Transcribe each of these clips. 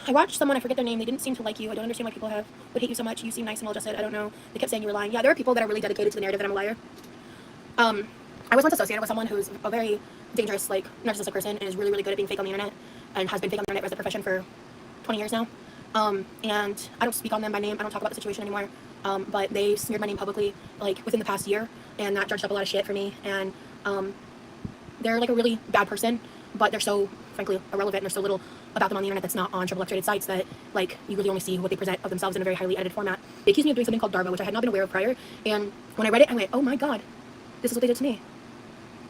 I watched someone, I forget their name, they didn't seem to like you. I don't understand why people would hate you so much. You seem nice and well-adjusted. I don't know. They kept saying you were lying. Yeah, there are people that are really dedicated to the narrative that I'm a liar. I was once associated with someone who's a very dangerous, like, narcissistic person and is really, really good at being fake on the internet and has been fake on the internet as a profession for 20 years now. And I don't speak on them by name. I don't talk about the situation anymore. But they smeared my name publicly, like, within the past year, and that dredged up a lot of shit for me. And they're, like, a really bad person, but they're so, frankly, irrelevant, and there's so little about them on the internet that's not on triple-X-rated sites that, like, you really only see what they present of themselves in a very highly edited format. They accused me of doing something called DARVA, which I had not been aware of prior, and when I read it, I went, oh my god, this is what they did to me.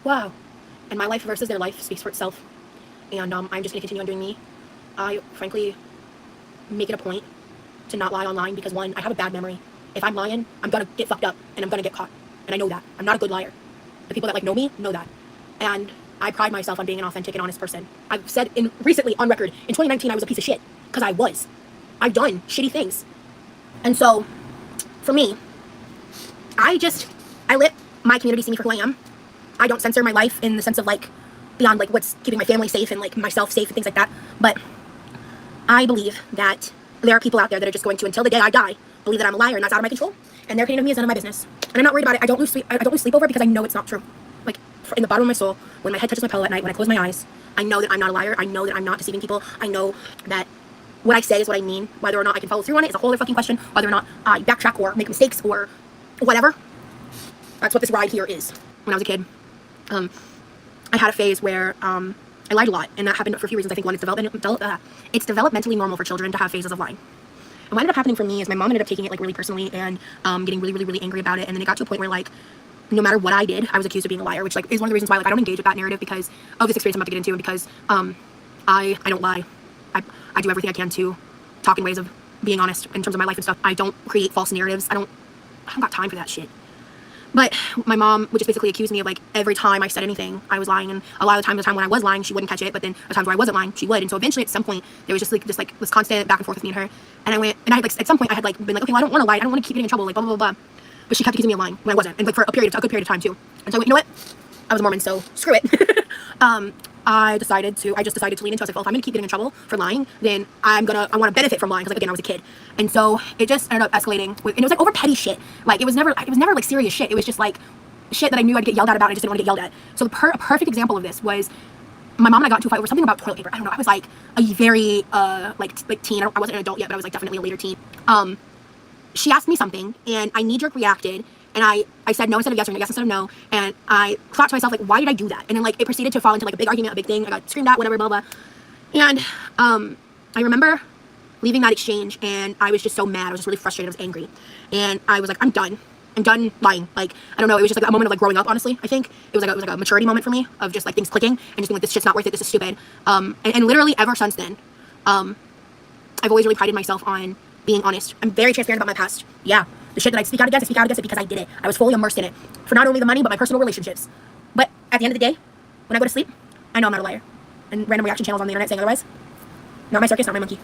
Wow. And my life versus their life speaks for itself. And I'm just going to continue on doing me. I, frankly, make it a point to not lie online because, one, I have a bad memory. If I'm lying, I'm going to get fucked up, and I'm going to get caught. And I know that. I'm not a good liar. The people that, like, know me know that. And I pride myself on being an authentic and honest person. I've said recently on record, in 2019, I was a piece of shit. Because I was. I've done shitty things. And so, for me, I let my community see me for who I am. I don't censor my life in the sense of, like, beyond, like, what's keeping my family safe and, like, myself safe and things like that. But I believe that there are people out there that are just going to, until the day I die, believe that I'm a liar and that's out of my control. And their opinion of me is none of my business. And I'm not worried about it. I don't lose sleep over it because I know it's not true. Like, in the bottom of my soul, when my head touches my pillow at night, when I close my eyes, I know that I'm not a liar. I know that I'm not deceiving people. I know that what I say is what I mean. Whether or not I can follow through on it is a whole other fucking question. Whether or not I backtrack or make mistakes or whatever. That's what this ride here is. When I was a kid, I had a phase where I lied a lot, and that happened for a few reasons. I think one, it's developmentally normal for children to have phases of lying. And what ended up happening for me is my mom ended up taking it, like, really personally and getting really, really, really angry about it. And then it got to a point where, like, no matter what I did, I was accused of being a liar, which, like, is one of the reasons why, like, I don't engage with that narrative because of this experience I'm about to get into, and because I don't lie. I do everything I can to talk in ways of being honest in terms of my life and stuff. I don't create false narratives. I don't got time for that shit. But my mom would just basically accuse me of, like, every time I said anything, I was lying. And a lot of the time when I was lying, she wouldn't catch it. But then the times where I wasn't lying, she would. And so eventually, at some point, there was just this constant back and forth with me and her. And I had, like, at some point, I had, like, been like, okay, well, I don't want to lie. I don't want to keep getting in trouble, like, blah, blah, blah, blah. But she kept accusing me of lying when I wasn't. And, like, for a good period of time, too. And so I went, you know what? I was a Mormon, so screw it. I just decided to lean into it. I was like, well, if I'm going to keep getting in trouble for lying, then I want to benefit from lying because, like, again, I was a kid. And so it just ended up escalating. And it was, like, over petty shit. Like, it was never, like, serious shit. It was just, like, shit that I knew I'd get yelled at about. I just didn't want to get yelled at. So a perfect example of this was my mom and I got into a fight over something about toilet paper. I don't know. I was, like, a very, like teen. I wasn't an adult yet, but I was, like, definitely a later teen. She asked me something, and I knee-jerk reacted. And I said no instead of yes, or yes instead of no. And I thought to myself, like, why did I do that? And then, like, it proceeded to fall into, like, a big argument, a big thing. I got screamed at, whatever, blah, blah. And I remember leaving that exchange, and I was just so mad. I was just really frustrated. I was angry. And I was like, I'm done. I'm done lying. Like, I don't know. It was just, like, a moment of, like, growing up, honestly, I think. It was like a maturity moment for me of just, like, things clicking and just being like, this shit's not worth it. This is stupid. And literally ever since then, I've always really prided myself on being honest. I'm very transparent about my past. Yeah. The shit that I speak out against it because I did it. I was fully immersed in it. For not only the money, but my personal relationships. But at the end of the day, when I go to sleep, I know I'm not a liar. And random reaction channels on the internet saying otherwise, not my circus, not my monkey.